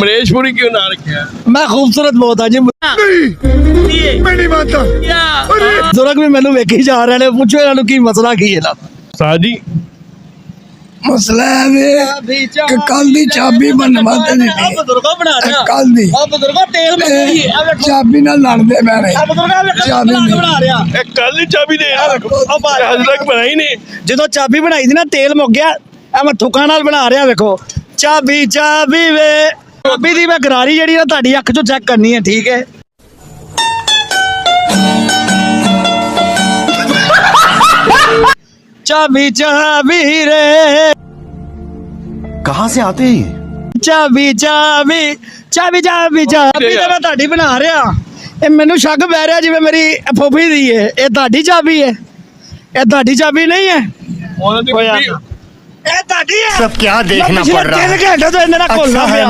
मरेशपुरी क्यों ना रखा? मैं खूबसूरत बहुत हाँ जी। मैं नहीं मानता। बुजुर्ग भी मैंने वेखी जा रहे हैं, पूछो इन्होंने की मसला की है। साजी मसला है कि कल दी चाबी बनवा ते नहीं, बुजुर्गों बना रहा कल दी बुजुर्गों तेल में चाबी ना लड़दे मैंने चाबी नहीं बना रहा कल ही चाबी दे अज तक बनाई नहीं। जो चाबी बनाई थी ना तेल मुक गया, मैं थुका नाल बना रहा। वेखो चाबी चाबी वे चाबी दी मैं गरारी जी ना ताड़ी अख चो चेक करनी है, ठीक है। चाबी चाबी रे कहाँ से आते हैं ये? चाबी चाबी चाबी चाबी चाबी तो मैं ताड़ी बना रहा। ये मैनू शक पै रहा जिवें मेरी फुफी दी है। ये ताड़ी चाबी है, ये ताड़ी चाबी नहीं है। ਉਹਨਾਂ ਦੀ ਕੁੜੀ ये ताड़ी है। सब क्या देखना पड़ रहा है? 3 घंटे तो इन्हें खोलना अच्छा है। पिया।